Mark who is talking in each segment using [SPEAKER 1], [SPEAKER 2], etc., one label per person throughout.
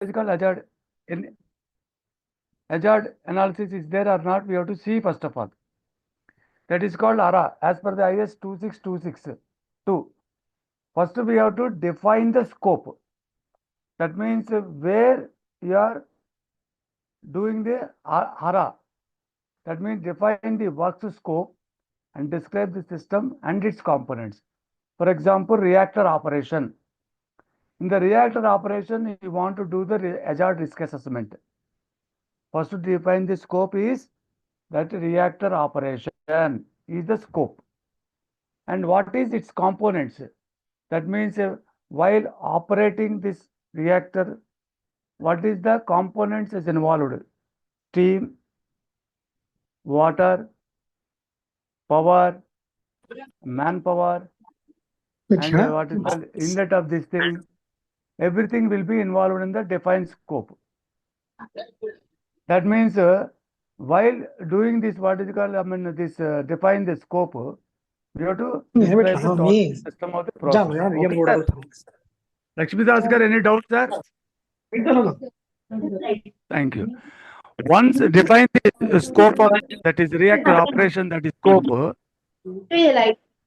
[SPEAKER 1] is called hazard. Hazard analysis is there or not, we have to see first of all. That is called ARA as per the IS 26262. First we have to define the scope. That means where you are doing the ARA. That means define the work scope and describe the system and its components. For example, reactor operation. In the reactor operation, you want to do the hazard risk assessment. First to define the scope is that reactor operation is the scope. And what is its components? That means while operating this reactor, what is the components is involved? Steam, water, power, manpower, and what is the inlet of this thing? Everything will be involved in the defined scope. That means while doing this, what is called, define the scope, we have to describe the total system of the process. Okay, Lakshmi Das gar, any doubts, sir? Thank you. Once define the scope of that is reactor operation, that is scope,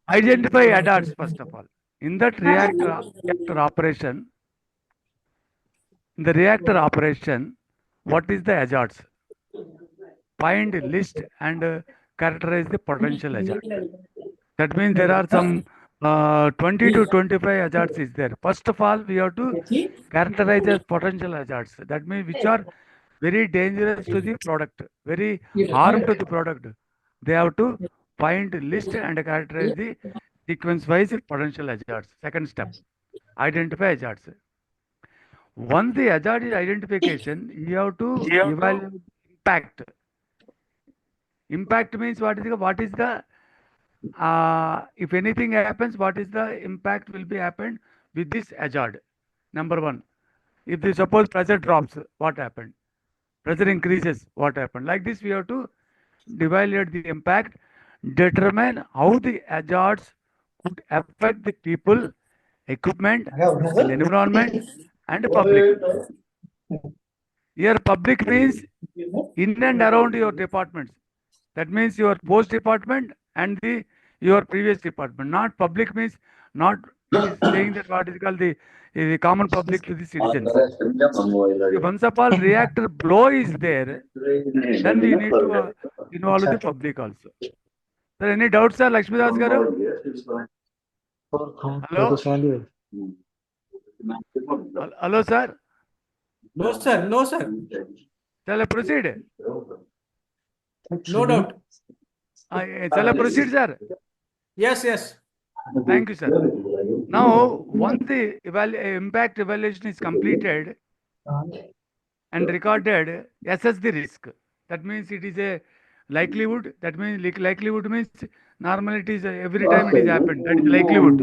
[SPEAKER 1] identify hazards first of all. In that reactor operation, what is the hazards? Find, list, and characterize the potential hazard. That means there are some 20 to 25 hazards is there. First of all, we have to characterize as potential hazards. That means which are very dangerous to the product, very harm to the product. They have to find, list, and characterize the sequence-wise potential hazards. Second step, identify hazards. Once the hazard is identification, you have to evaluate impact. Impact means what is the if anything happens, what is the impact will be happened with this hazard? Number one, if the suppose pressure drops, what happened? Pressure increases, what happened? Like this, we have to evaluate the impact, determine how the hazards could affect the people, equipment, and environment, and public. Here, public means in and around your departments. That means your post department and your previous department. Not public means not saying that what is called the common public to the citizens. If once of all reactor blow is there, then we need to involve the public also. Sir, any doubts, sir? Lakshmi Das garu? Hello? Hello, sir?
[SPEAKER 2] No, sir. No, sir.
[SPEAKER 1] Shall I proceed?
[SPEAKER 2] No doubt.
[SPEAKER 1] Shall I proceed, sir?
[SPEAKER 2] Yes, yes.
[SPEAKER 1] Thank you, sir. Now, once the impact evaluation is completed and recorded, assess the risk. That means it is a likelihood. That means likelihood means normally it is every time it is happened. That is likelihood.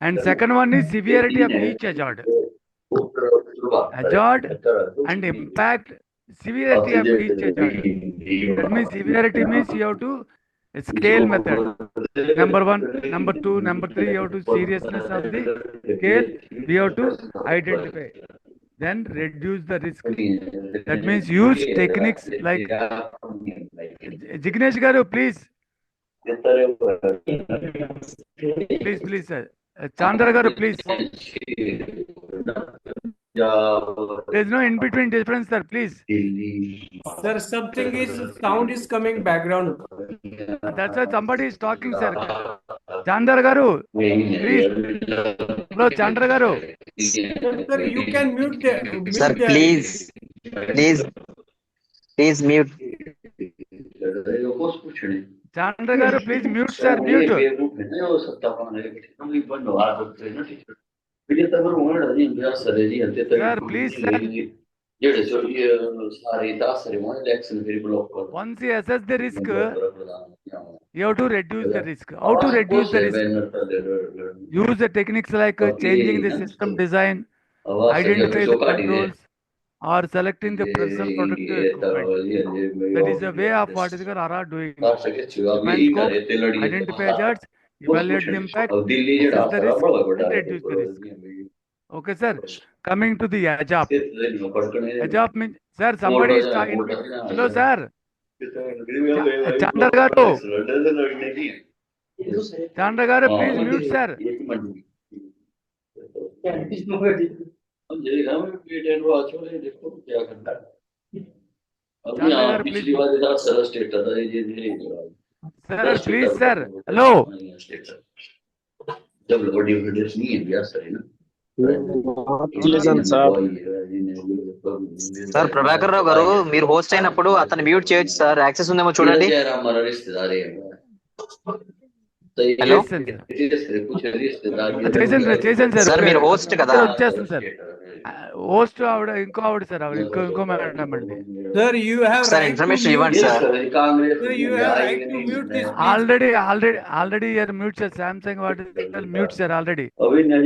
[SPEAKER 1] And second one is severity of each hazard. Hazard and impact, severity of each hazard. That means severity means you have to scale method. Number one, number two, number three, you have to seriousness of the scale, we have to identify. Then reduce the risk. That means use techniques like Jignesh Garu, please. Please, sir. Chandra Garu, please. There is no in between difference, sir. Please.
[SPEAKER 2] Sir, sound is coming background.
[SPEAKER 1] That's why somebody is talking, sir. Chandra Garu, please. Hello, Chandra Garu.
[SPEAKER 2] Sir, you can mute the.
[SPEAKER 3] Sir, please mute.
[SPEAKER 1] Chandra Garu, please mute, sir. Mute. Sir, please, sir. Once you assess the risk, you have to reduce the risk. How to reduce the risk? Use the techniques like changing the system design, identify the controls, or selecting the personal protective equipment. That is a way of what is called ARA doing. Define scope, identify hazards, evaluate the impact, assess the risk, and reduce the risk. Okay, sir. Coming to the AJAP. AJAP means, sir, somebody is talking. Hello, sir. Chandra garu. Chandra garu, please mute, sir. Chandra garu, please. Sir, please, sir. Hello. No, no,
[SPEAKER 3] Listen, sir.
[SPEAKER 4] Sir Prabhakar Rao garu మీరు host అయినప్పుడు అతను mute చేయొచ్చు sir access ఉందేమో చూడండి hello
[SPEAKER 1] చేసాను sir. చేసాను sir.
[SPEAKER 4] Sir మీరు host కదా?
[SPEAKER 1] వచ్చేస్తుంది సార్. హోస్ట్ ఆవిడ ఇంకో ఆవిడ సార్, ఆవిడ ఇంకో మేడం అండి.
[SPEAKER 2] Sir, you have
[SPEAKER 4] sir
[SPEAKER 2] right to
[SPEAKER 4] information
[SPEAKER 2] mute.
[SPEAKER 4] ఇవ్వండి sir
[SPEAKER 2] Sir, you have right to mute this. Please.
[SPEAKER 1] Already you're mute sir. Samsung what is called mute sir already.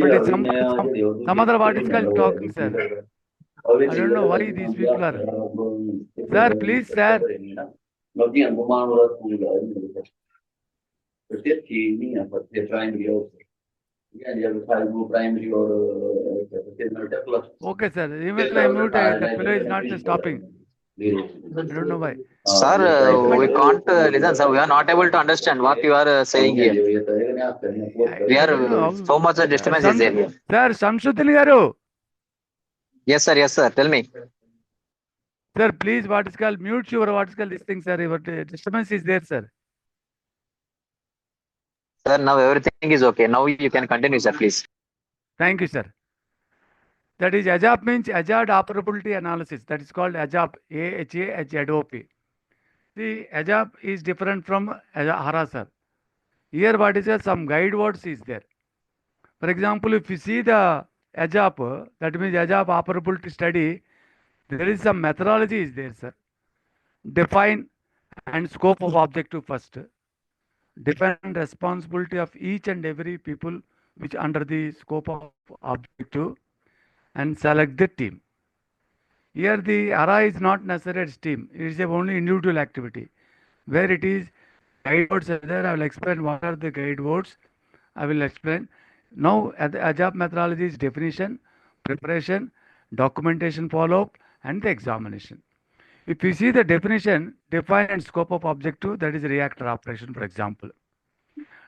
[SPEAKER 1] But it's some other what is called talking sir. I don't know why these people are. Sir, please sir. Okay sir. Even I mute, the fellow is not stopping. I don't know why.
[SPEAKER 4] Sir we can't listen sir, we are not able to understand what you are saying here. We are so much disturbance is there.
[SPEAKER 1] Sir, Shamsuddin garu.
[SPEAKER 4] Yes sir, tell me.
[SPEAKER 1] Sir, please what is called mute your what is called this thing sir. Your disturbance is there sir.
[SPEAKER 4] Sir, now everything is okay. Now you can continue sir, please.
[SPEAKER 1] Thank you, sir. That is AJAP means Hazard Operability Analysis. That is called AJAP, AHAZOP. The AJAP is different from HARA, sir. Here what is there? Some guide words is there. For example, if you see the AJAP, that means AJAP Operability Study, there is some methodology is there, sir. Define and scope of objective first. Define responsibility of each and every people which under the scope of objective and select the team. Here the ARA is not necessarily a team. It is only individual activity. Where it is guide words are there, I will explain what are the guide words. I will explain. Now the AJAP methodology is definition, preparation, documentation follow-up and the examination. If you see the definition, define and scope of objective, that is reactor operation, for example.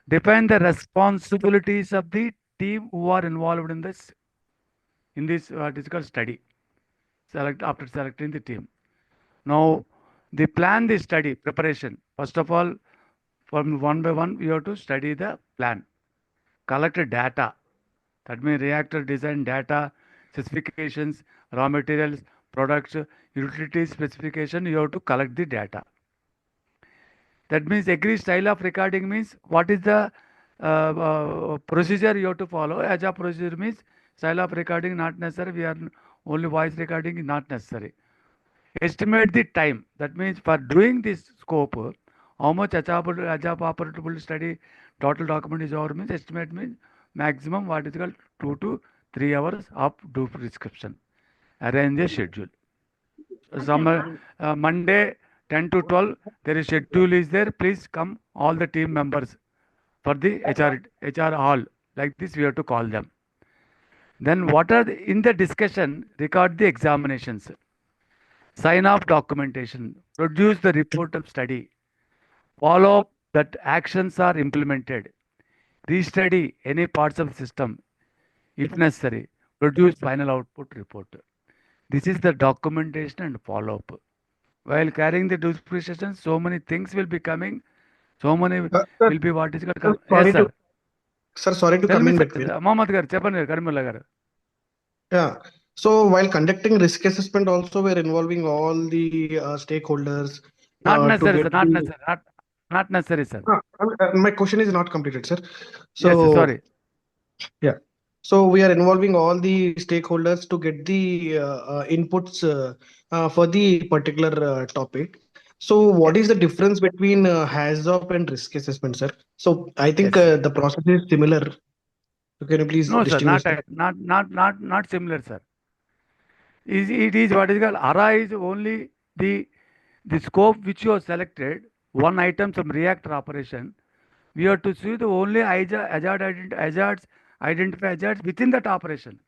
[SPEAKER 1] Define the responsibilities of the team who are involved in this what is called study. After selecting the team. Now, they plan the study preparation. First of all, from one by one, we have to study the plan. Collect data. That means reactor design data, specifications, raw materials, products, utility specification. You have to collect the data. That means agree style of recording means what is the procedure you have to follow. As a procedure means style of recording not necessary. We are only voice recording is not necessary. Estimate the time. That means for doing this scope, how much AJAP operable study total document is over means estimate means maximum what is called 2 to 3 hours of do prescription. Arrange a schedule. Some Monday 10 to 12 there is schedule is there. Please come all the team members for the HR hall. Like this we have to call them. Then what are in the discussion, record the examinations, sign off documentation, produce the report of study, follow up that actions are implemented, restudy any parts of the system, if necessary, produce final output report. This is the documentation and follow up. While carrying the disposition, so many things will be coming, so many will be what is called. Yes, sir.
[SPEAKER 3] Sir, sorry to come in between.
[SPEAKER 1] Mohammed garu, Chepandi Karimullah garu.
[SPEAKER 3] Yeah. So while conducting risk assessment, also we're involving all the stakeholders.
[SPEAKER 1] Not necessary, sir. Not necessary. Not necessary, sir.
[SPEAKER 3] My question is not completed, sir. So
[SPEAKER 1] yes, sir, sorry.
[SPEAKER 3] Yeah. So we are involving all the stakeholders to get the inputs for the particular topic. So what is the difference between HAZOP and risk assessment, sir? So I think
[SPEAKER 1] Yes.
[SPEAKER 3] the process is similar. So can you please
[SPEAKER 1] No, sir,
[SPEAKER 3] distinguish?
[SPEAKER 1] not similar, sir. It is what is called ARA is only the scope which you have selected, one item, some reactor operation. We have to see the only hazards, identify hazards within that operation.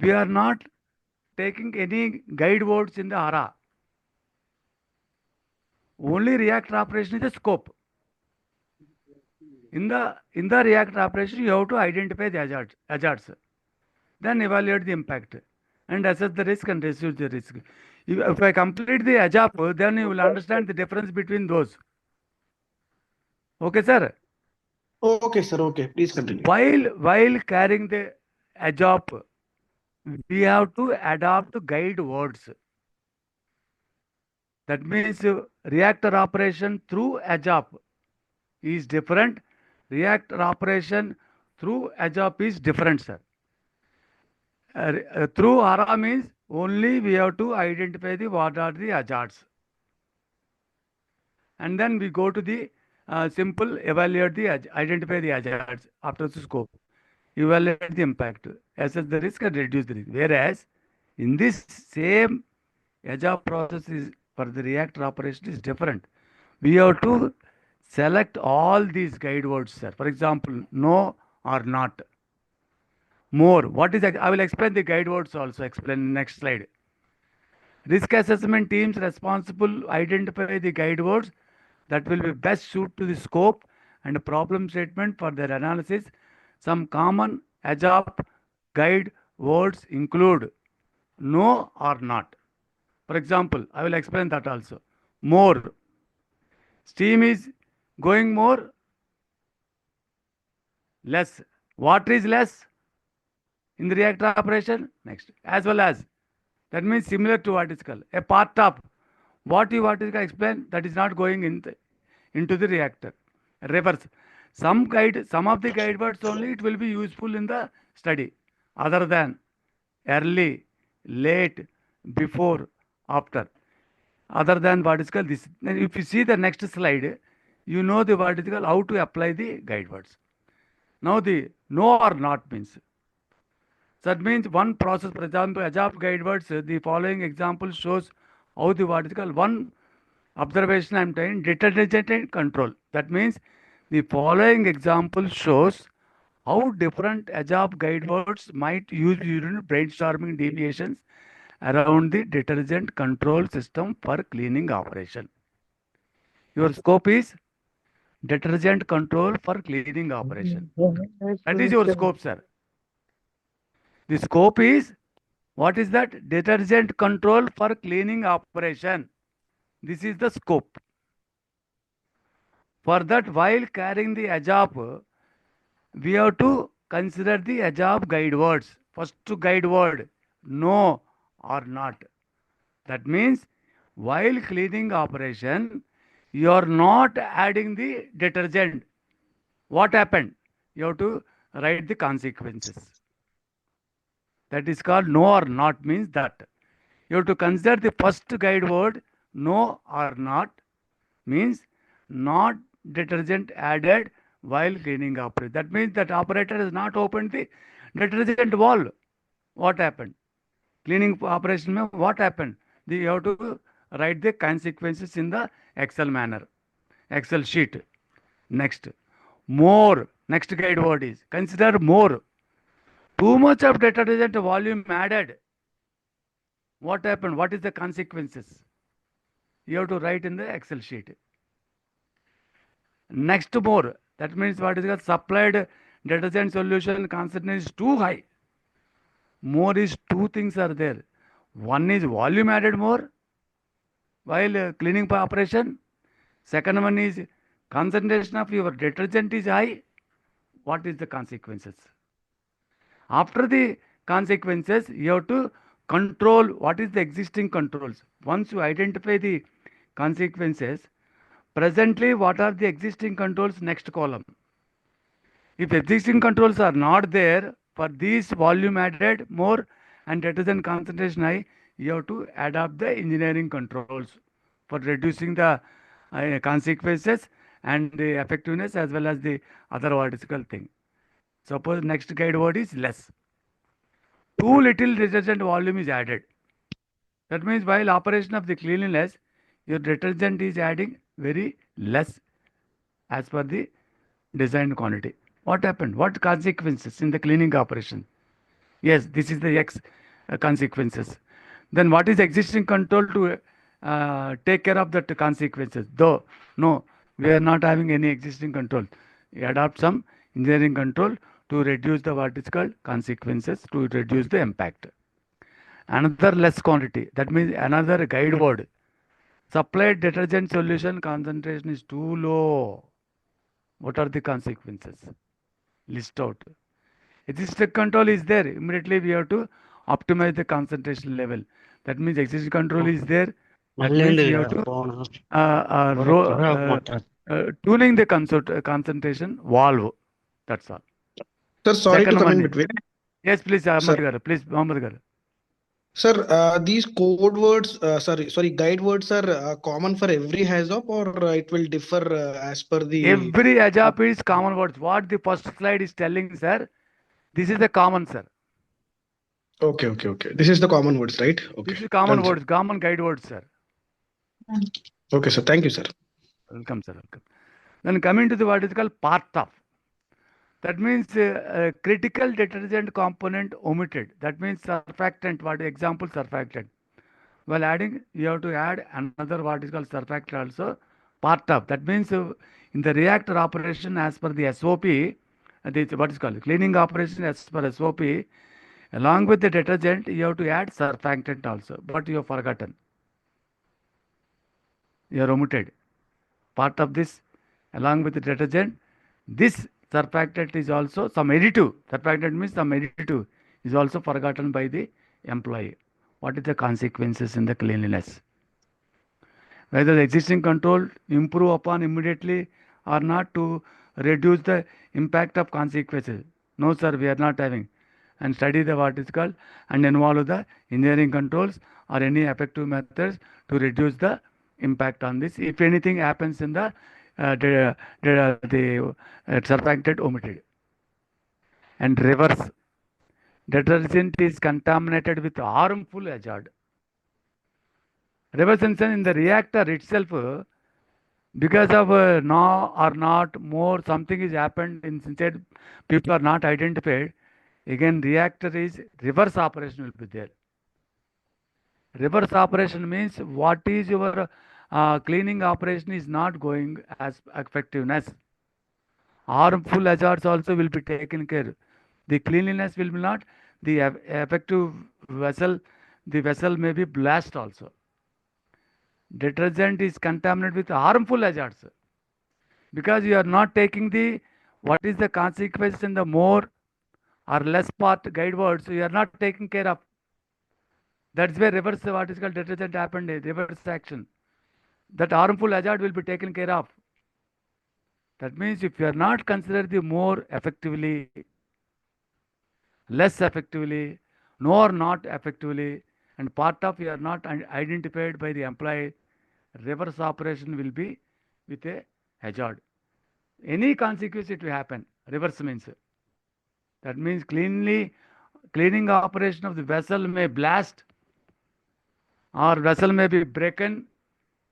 [SPEAKER 1] We are not taking any guide words in the ARA. Only reactor operation is the scope. In the reactor operation, you have to identify the hazards, then evaluate the impact, and assess the risk and reduce the risk. If I complete the AJAP, then you will understand the difference between those. Okay, sir.
[SPEAKER 3] Okay, sir. Okay, please continue.
[SPEAKER 1] While carrying the AJAP, we have to adopt guide words. That means reactor operation through AJAP is different. Reactor operation through AJAP is different, sir. Through ARA means only we have to identify what are the hazards. And then we go to the simple evaluate the identify the hazards after the scope. Evaluate the impact, assess the risk and reduce the risk. Whereas in this same AJAP process is for the reactor operation is different. We have to select all these guide words, sir. For example, no or not. More. What is I will explain the guide words also. Explain next slide. Risk assessment teams responsible identify the guide words that will be best suited to the scope and problem statement for their analysis. Some common AJAP guide words include no or not. For example, I will explain that also. More. Steam is going more. Less. Water is less in the reactor operation. Next. As well as. That means similar to what is called a part of what is explained that is not going into the reactor. Reverse. Some of the guide words only it will be useful in the study. Other than early, late, before, after. Other than what is called this. If you see the next slide, you know the what is called how to apply the guide words. Now the no or not means. That means one process, for example, AJAP guide words, the following example shows how the what is called one observation I am saying detergent control. That means the following example shows how different AJAP guide words might use during brainstorming deviations around the detergent control system for cleaning operation. Your scope is detergent control for cleaning operation. That is your scope, sir. The scope is, what is that? Detergent control for cleaning operation. This is the scope. For that, while carrying the AJAP, we have to consider the AJAP guide words. First guide word, no or not. That means, while cleaning operation, you are not adding the detergent. What happened? You have to write the consequences. That is called no or not means that. You have to consider the first guide word no or not means not detergent added while cleaning operation. That means that operator has not opened the detergent valve. What happened? Cleaning operation mein what happened? You have to write the consequences in the Excel manner. Excel sheet. Next. More. Next guide word is consider more. Too much of detergent volume added. What happened? What is the consequences? You have to write in the Excel sheet. Next more. That means what is called supplied detergent solution concentration is too high. More is two things are there. One is volume added more while cleaning operation. Second one is concentration of your detergent is high. What is the consequences? After the consequences, you have to control what is the existing controls. Once you identify the consequences, presently what are the existing controls? Next column. If existing controls are not there, for these volume added more and detergent concentration high, you have to adopt the engineering controls for reducing the consequences and the effectiveness as well as the other vertical thing. Suppose next guide word is less. Too little detergent volume is added. That means while operation of the cleanliness, your detergent is adding very less as per the designed quantity. What happened? What consequences in the cleaning operation? Yes, this is the X consequences. Then what is existing control to take care of that consequences? Though, no, we are not having any existing control. We adopt some engineering control to reduce the what is called consequences, to reduce the impact. Another less quantity, that means another guide word. Supplied detergent solution concentration is too low. What are the consequences? List out. Existing control is there. Immediately we have to optimize the concentration level. That means existing control is there. That means we have to tuning the concentration valve. That's all.
[SPEAKER 3] Sir, sorry to
[SPEAKER 1] Second
[SPEAKER 3] come
[SPEAKER 1] one
[SPEAKER 3] in
[SPEAKER 1] is,
[SPEAKER 3] between.
[SPEAKER 1] yes, please,
[SPEAKER 3] Sir,
[SPEAKER 1] Ahmad Garu. Please, Muhammad Garu.
[SPEAKER 3] sir, these code words, sorry, guide words are common for every HAZOP, or it will differ as per the.
[SPEAKER 1] Every AJAP is common words. What the first slide is telling, sir, this is the common, sir.
[SPEAKER 3] Okay. This is the common words, right? Okay.
[SPEAKER 1] This is common
[SPEAKER 3] Done, sir.
[SPEAKER 1] words, common guide words, sir.
[SPEAKER 3] Okay, sir. Thank you, sir.
[SPEAKER 1] Welcome, sir. Welcome. Then coming to the what is called part of. That means critical detergent component omitted. That means surfactant. What example surfactant? While adding, you have to add another what is called surfactant also. Part of. That means in the reactor operation as per the SOP, what is called cleaning operation as per SOP. Along with the detergent, you have to add surfactant also. But you have forgotten. You are omitted. Part of this, along with the detergent, this surfactant is also some additive. Surfactant means some additive is also forgotten by the employee. What is the consequences in the cleanliness? Whether the existing control improve upon immediately or not to reduce the impact of consequences. No, sir, we are not having. And study the what is called and involve the engineering controls or any effective methods to reduce the impact on this. If anything happens in the surfactant omitted. And reverse. Detergent is contaminated with harmful hazard. Reverse in the reactor itself, because of no or not more something is happened inside, people are not identified. Again, reactor is reverse operation will be there. Reverse operation means what is your cleaning operation is not going as effectiveness. Harmful hazards also will be taken care. The cleanliness will be not, the effective vessel, the vessel may be blast also. Detergent is contaminated with harmful hazards because you are not taking the what is the consequence in the more or less part guide words, so you are not taking care of. That's where reverse what is called detergent happened, reverse action. That harmful hazard will be taken care of. That means if you are not considered the more effectively, less effectively, no or not effectively, and part of you are not identified by the employee, reverse operation will be with a hazard. Any consequence it will happen. Reverse means. That means cleaning operation of the vessel may blast or vessel may be broken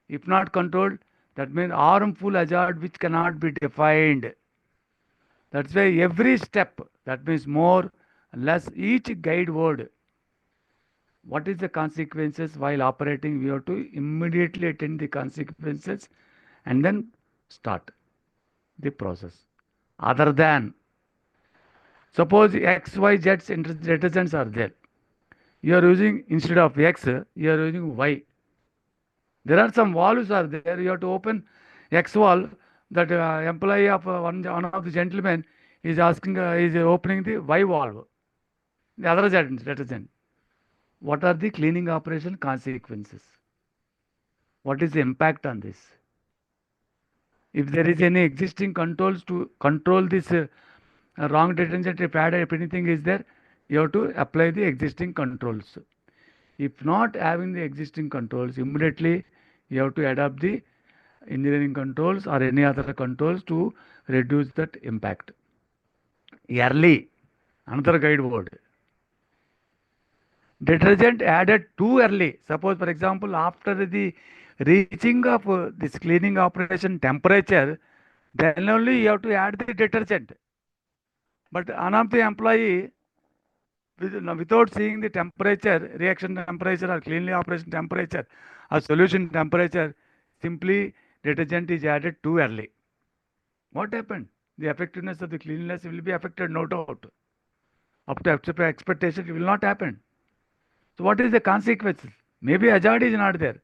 [SPEAKER 1] if not controlled. That means harmful hazard which cannot be defined. That's why every step, that means more, less, each guide word. What is the consequences while operating? We have to immediately attend the consequences and then start the process. Other than, suppose X, Y, Z detergents are there. You are using, instead of X, you are using Y. There are some valves are there. You have to open X valve. That employee of one of the gentlemen is asking, is opening the Y valve. The other detergent. What are the cleaning operation consequences? What is the impact on this? If there is any existing controls to control this wrong detergent, if anything is there, you have to apply the existing controls. If not having the existing controls, immediately you have to adopt the engineering controls or any other controls to reduce that impact. Early, another guide word. Detergent added too early. Suppose, for example, after the reaching of this cleaning operation temperature, then only you have to add the detergent. But one of the employee without seeing the temperature, reaction temperature or cleanly operation temperature or solution temperature, simply detergent is added too early. What happened? The effectiveness of the cleanliness will be affected, no doubt. Up to expectation, it will not happen. So what is the consequences? Maybe hazard is not there,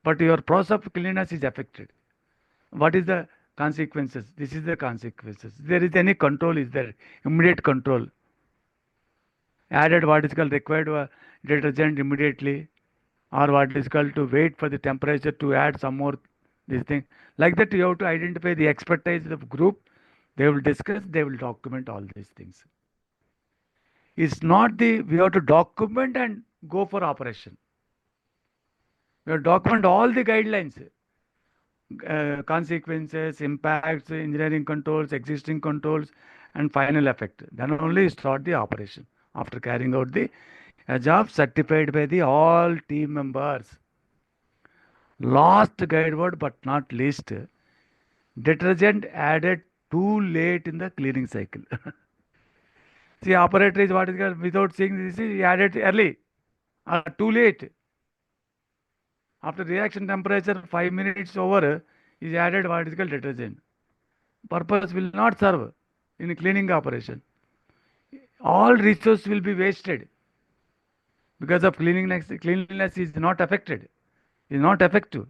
[SPEAKER 1] but your process of cleanliness is affected. What is the consequences? This is the consequences. There is any control is there, immediate control. Added what is called required detergent immediately, or what is called to wait for the temperature to add some more this thing. Like that, you have to identify the expertise of group. They will discuss, they will document all these things. It's not we have to document and go for operation. We have to document all the guidelines, consequences, impacts, engineering controls, existing controls, and final effect. Then only start the operation after carrying out the job certified by the all team members. Last guide word, but not least, detergent added too late in the cleaning cycle. See, operator is what is called without seeing this, he added early or too late. After reaction temperature 5 minutes over, is added what is called detergent. Purpose will not serve in cleaning operation. All resource will be wasted because of cleanliness. Cleanliness is not affected, is not effective.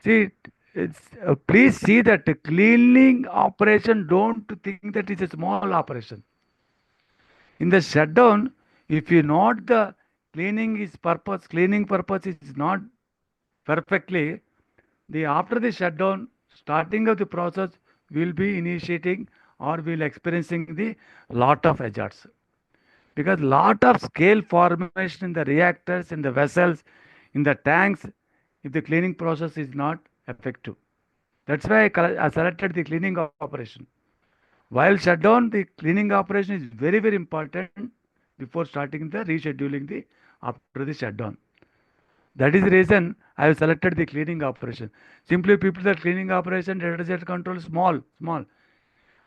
[SPEAKER 1] See, please see that cleaning operation, don't think that it's a small operation. In the shutdown, if you not the cleaning purpose is not perfectly, after the shutdown, starting of the process will be initiating or will experiencing the lot of hazards. Because lot of scale formation in the reactors, in the vessels, in the tanks, if the cleaning process is not effective. That's why I selected the cleaning operation. While shutdown, the cleaning operation is very, very important before starting the rescheduling after the shutdown. That is the reason I have selected the cleaning operation. Simply people that cleaning operation, detergent control, small.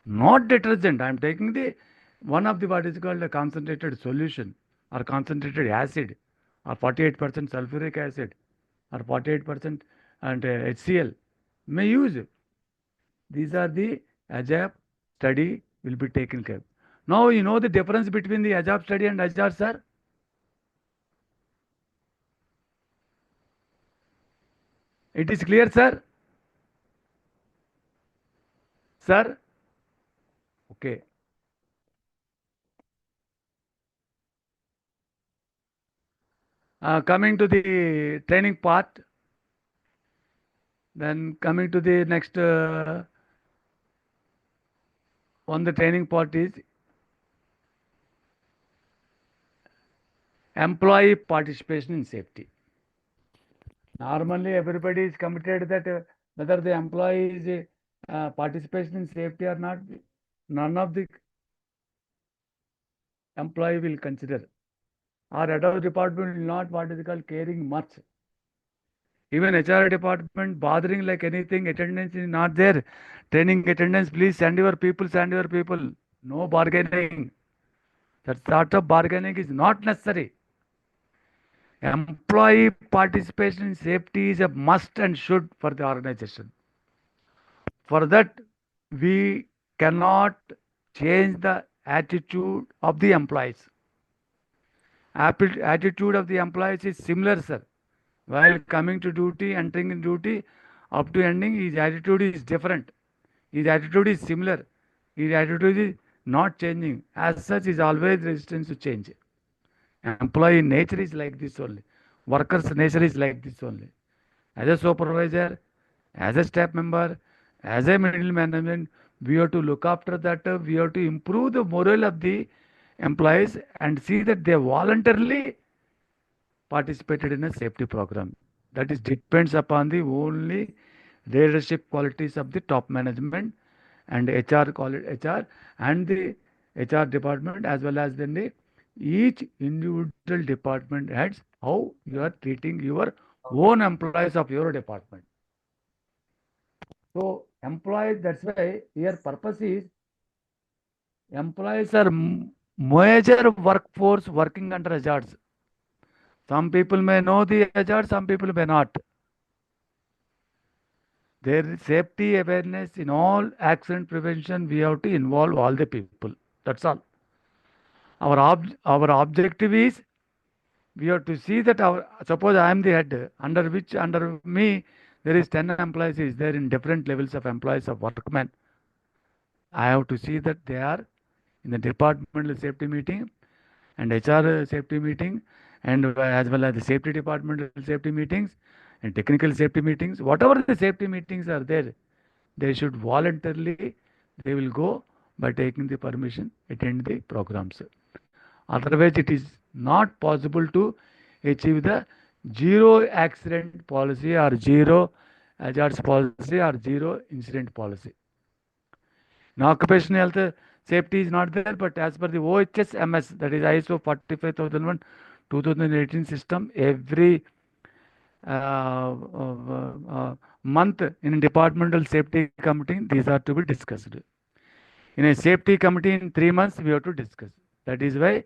[SPEAKER 1] Not detergent. I am taking one of the what is called a concentrated solution or concentrated acid or 48% sulfuric acid or 48% and HCl may use. These are the AJAB study will be taken care. Now you know the difference between the AJAB study and hazard, sir? It is clear, sir? Sir? Okay. Coming to the training part, then coming to the next on the training part is employee participation in safety. Normally, everybody is committed that whether the employee is participation in safety or not, none of the employee will consider. Our head of department will not what is called caring much. Even HR department bothering like anything, attendance is not there. Training attendance, please send your people, send your people. No bargaining. That sort of bargaining is not necessary. Employee participation in safety is a must and should for the organization. For that, we cannot change the attitude of the employees. Attitude of the employees is similar, sir. While coming to duty, entering in duty, up to ending, his attitude is different. His attitude is similar. His attitude is not changing. As such, is always resistant to change. Employee nature is like this only. Workers' nature is like this only. As a supervisor, as a staff member, as a middle management, we have to look after that. We have to improve the morale of the employees and see that they voluntarily participated in a safety program. That is depends upon the only leadership qualities of the top management and HR and the HR department as well as then each individual department heads how you are treating your own employees of your department. So employees, that's why here purpose is employees are major workforce working under hazards. Some people may know the hazard, some people may not. There is safety awareness in all accident prevention. We have to involve all the people. That's all. Our objective is we have to see that suppose I am the head, under me there is 10 employees is there in different levels of employees of workmen. I have to see that they are in the departmental safety meeting and HR safety meeting, and as well as the safety departmental safety meetings and technical safety meetings. Whatever the safety meetings are there, they should voluntarily, they will go by taking the permission, attend the programs. Otherwise, it is not possible to achieve the zero accident policy or zero hazards policy or zero incident policy. In occupational health, safety is not there, but as per the OHS-MS, that is ISO 45001 2018 system, every month in a departmental safety committee, these are to be discussed. In a safety committee in 3 months, we have to discuss. That is why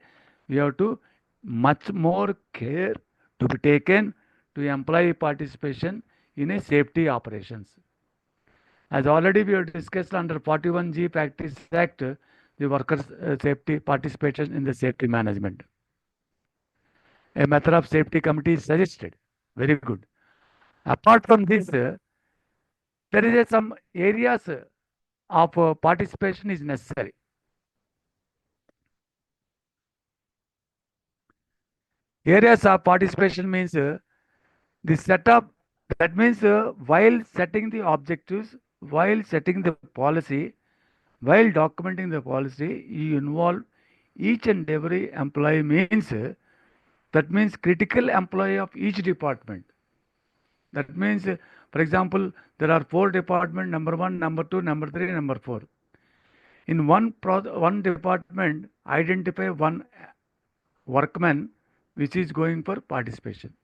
[SPEAKER 1] we have to much more care to be taken to employee participation in a safety operations. As already we have discussed under 41G Practice Act, the workers' safety participation in the safety management. A method of safety committee is suggested. Very good. Apart from this, there is some areas of participation is necessary. Areas of participation means the setup, that means while setting the objectives, while setting the policy, while documenting the policy, you involve each and every employee means that means critical employee of each department. That means, for example, there are 4 departments, number 1, number 2, number 3, number 4. In one department, identify one workman which is going for participation.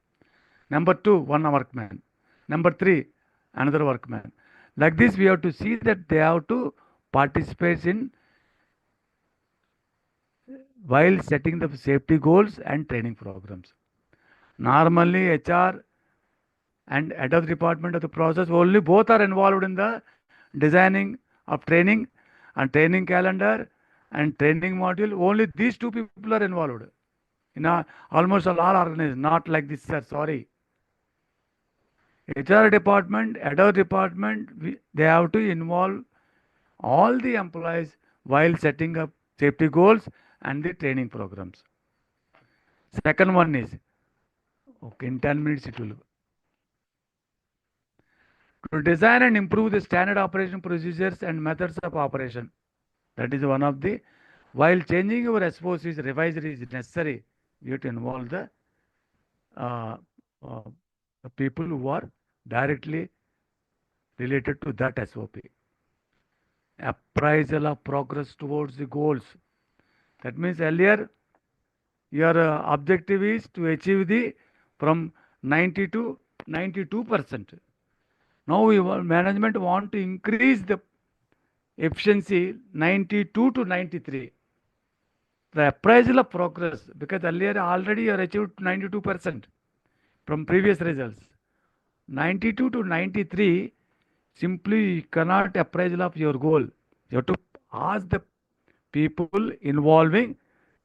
[SPEAKER 1] Number 2, one workman. Number 3, another workman. Like this, we have to see that they have to participate in while setting the safety goals and training programs. Normally, HR and head of the department of the process, only both are involved in the designing of training and training calendar and training module. Only these 2 people are involved. In almost all organizations, not like this, sir, sorry. HR department, head of department, they have to involve all the employees while setting up safety goals and the training programs. Second one is, okay, in 10 minutes it will. To design and improve the standard operation procedures and methods of operation. That is one of the, while changing your SOCs, revisor is necessary, you have to involve the people who are directly related to that SOP. Appraisal of progress towards the goals. That means earlier your objective is to achieve the from 90 to 92%. Now management want to increase the efficiency 92 to 93. The appraisal of progress, because earlier already you have achieved 92% from previous results. 92 to 93, simply you cannot appraisal of your goal. You have to ask the people involving,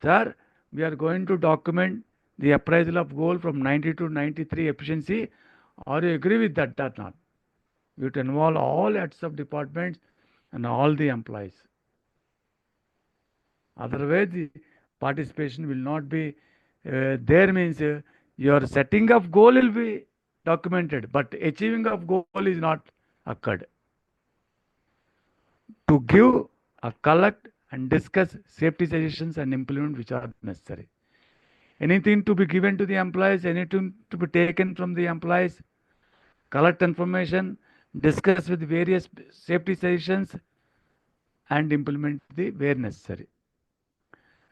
[SPEAKER 1] sir, we are going to document the appraisal of goal from 90 to 93 efficiency. Are you agree with that or not? You have to involve all heads of departments and all the employees. Otherwise, the participation will not be there. Means your setting of goal will be documented, but achieving of goal is not occurred. To give, collect and discuss safety suggestions and implement which are necessary. Anything to be given to the employees, anything to be taken from the employees, collect information, discuss with various safety suggestions and implement the where necessary.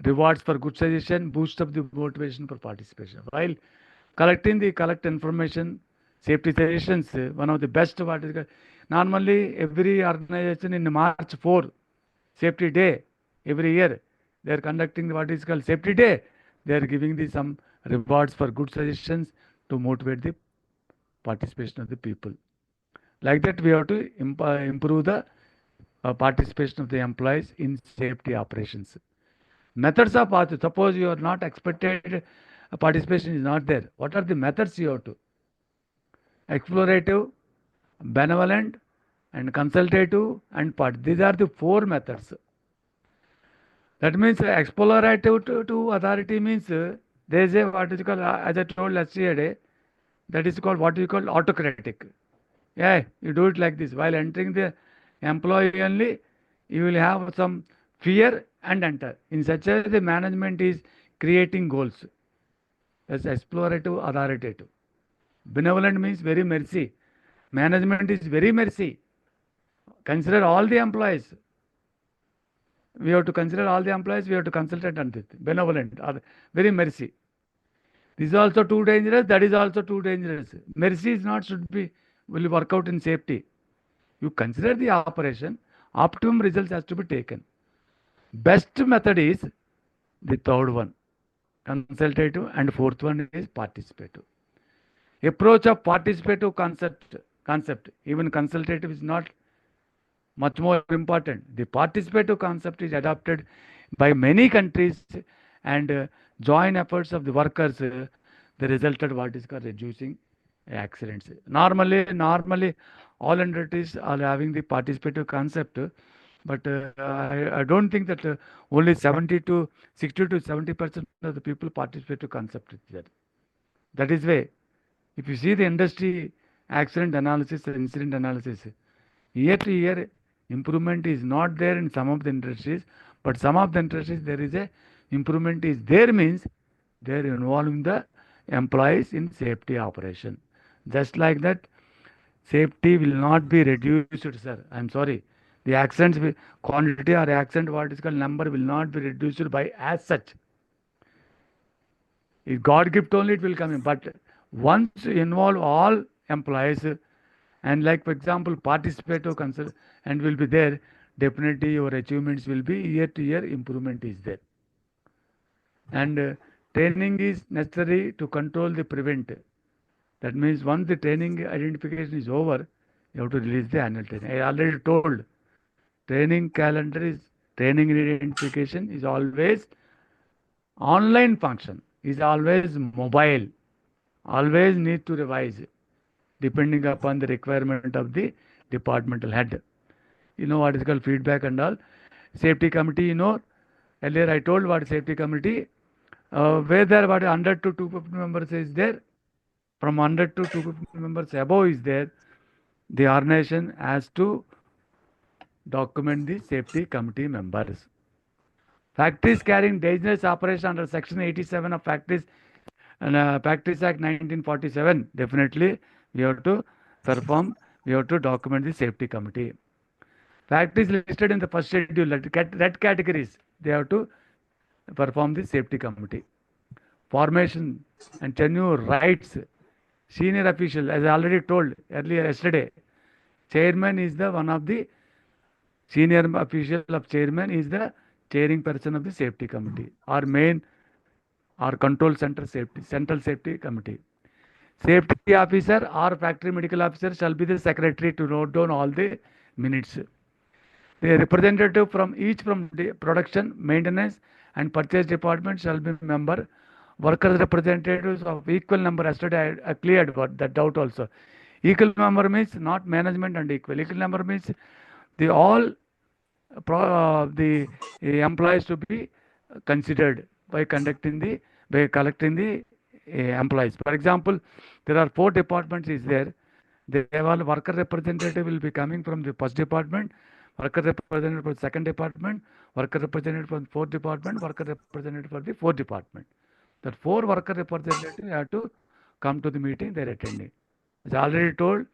[SPEAKER 1] Rewards for good suggestion, boost up the motivation for participation. While collecting the information, safety suggestions, one of the best what is normally every organization in March 4, safety day, every year, they are conducting what is called safety day. They are giving some rewards for good suggestions to motivate the participation of the people. Like that, we have to improve the participation of the employees in safety operations. Methods of participation. Suppose you are not expected, participation is not there. What are the methods you have to? Explorative, benevolent, and consultative, and part. These are the four methods. That means explorative to authority means there is a what is called, as I told yesterday, that is called what is called autocratic. Yeah, you do it like this. While entering the employee only, you will have some fear and enter. In such a way, the management is creating goals. That's explorative, authoritative. Benevolent means very mercy. Management is very mercy. Consider all the employees. We have to consider all the employees. We have to consultant on it. Benevolent, very mercy. This is also too dangerous. That is also too dangerous. Mercy is not will work out in safety. You consider the operation. Optimum results has to be taken. Best method is the third one, consultative, and fourth one is participative. Approach of participative concept. Even consultative is not much more important. The participative concept is adopted by many countries, and joint efforts of the workers, the resulted what is called reducing accidents. Normally, all industries are having the participative concept, but I don't think that only 60 to 70% of the people participative concept is there. That is why, if you see the industry accident analysis and incident analysis, year to year improvement is not there in some of the industries, but some of the industries there is a improvement is there, means they are involving the employees in safety operation. Just like that, safety will not be reduced, sir. I am sorry. The accidents quantity or accident what is called number will not be reduced by as such. If God gift only it will come in. But once you involve all employees, and like for example participative consult and will be there, definitely your achievements will be year to year improvement is there. And training is necessary to control the prevent. That means once the training identification is over, you have to release the annual training. I already told, training calendar is training identification is always online function, is always mobile, always need to revise depending upon the requirement of the departmental head. You know what is called feedback and all. Safety committee, earlier I told what safety committee, where there what 100 to 250 members is there, from 100 to 250 members above is there, the organization has to document the safety committee members. Factories carrying dangerous operation under Section 87 of Factories and Factories Act 1947, definitely we have to perform, we have to document the safety committee. Factories listed in the first schedule, red categories, they have to perform the safety committee. Formation and tenure rights. Senior official, as I already told earlier yesterday, chairman is the one of the senior official of chairman is the chairing person of the safety committee or main or control center safety, central safety committee. Safety officer or factory medical officer shall be the secretary to note down all the minutes. The representative from the production, maintenance and purchase department shall be member. Workers representatives of equal number. Yesterday I cleared that doubt also. Equal number means not management and equal. Equal number means all the employees to be considered by collecting the employees. For example, there are 4 departments is there. They have all worker representative will be coming from the first department, worker representative for the second department, worker representative for the fourth department, worker representative for the fourth department. That 4 worker representatives have to come to the meeting they are attending. As I already told,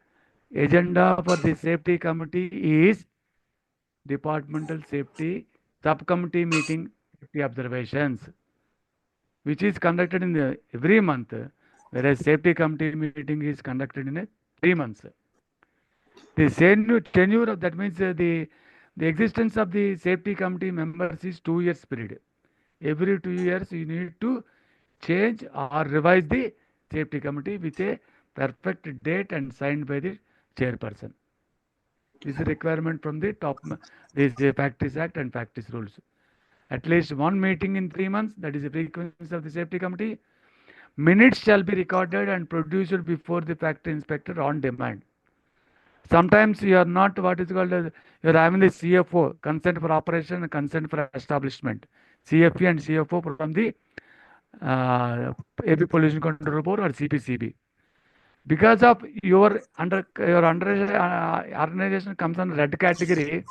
[SPEAKER 1] agenda for the safety committee is departmental safety subcommittee meeting, safety observations, which is conducted in every month, whereas safety committee meeting is conducted in 3 months. The same tenure of that means the existence of the safety committee members is 2 years period. every 2 years you need to change or revise the safety committee with a perfect date and signed by the chairperson. This is a requirement from the top, this Factories Act and Factories Rules. At least one meeting in 3 months, that is the frequency of the safety committee. Minutes shall be recorded and produced before the factory inspector on demand. Sometimes you are not what is called as, you are having the CFO, consent for operation and consent for establishment, CFE and CFO from the AP Pollution Control Board or CPCB. Because of your organization comes on red category,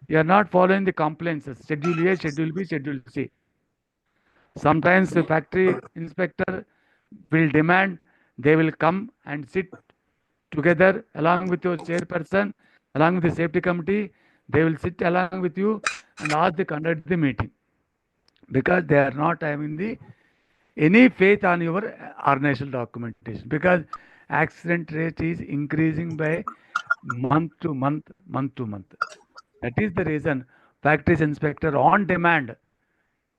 [SPEAKER 1] you are not following the compliances, Schedule A, Schedule B, Schedule C. Sometimes the factory inspector will demand, they will come and sit together along with your chairperson, along with the safety committee. They will sit along with you and ask to conduct the meeting, because they are not having the any faith on your organizational documentation, because accident rate is increasing by month to month, month to month. That is the reason factories inspector on demand.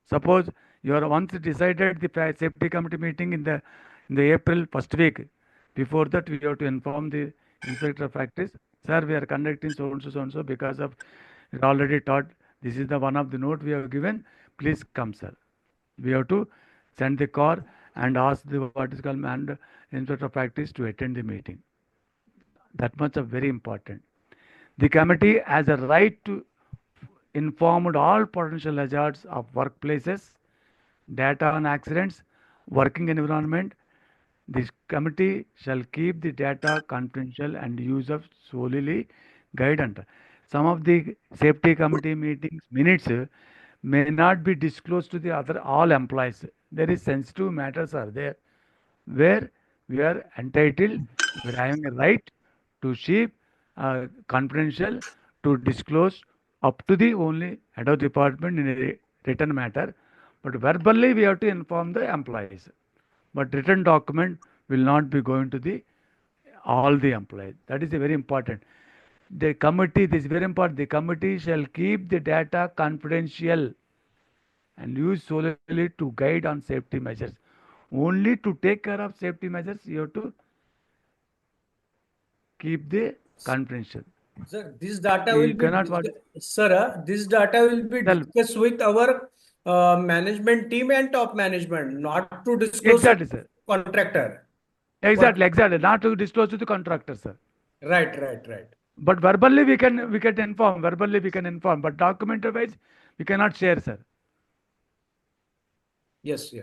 [SPEAKER 1] Suppose you are once decided the safety committee meeting in the April first week. Before that, we have to inform the inspector of factories, sir, we are conducting so and so because of you already taught. This is the one of the note we have given. Please come, sir. We have to send the car and ask the what is called and inspector of factories to attend the meeting. That much of very important. The committee has a right to inform all potential hazards of workplaces, data on accidents, working environment. This committee shall keep the data confidential and use of solely guidance. Some of the safety committee meetings minutes may not be disclosed to the other all employees. There is sensitive matters are there where we are entitled, we are having a right to keep confidential, to disclose up to the only head of department in a written matter, but verbally we have to inform the employees. But written document will not be going to the all the employees. That is very important. The committee, this is very important. The committee shall keep the data confidential and use solely to guide on safety measures. Only to take care of safety measures, you have to keep the confidential.
[SPEAKER 2] Sir, this data
[SPEAKER 1] You
[SPEAKER 2] will be
[SPEAKER 1] cannot what
[SPEAKER 2] sir, this data will be
[SPEAKER 1] tell.
[SPEAKER 2] discussed with our management team and top management, not to disclose to
[SPEAKER 1] Exactly, sir.
[SPEAKER 2] contractor.
[SPEAKER 1] Exactly. Not to disclose to the contractor, sir.
[SPEAKER 2] Right.
[SPEAKER 1] But verbally we can inform. Verbally we can inform. But document wise we cannot share, sir.
[SPEAKER 2] Yes.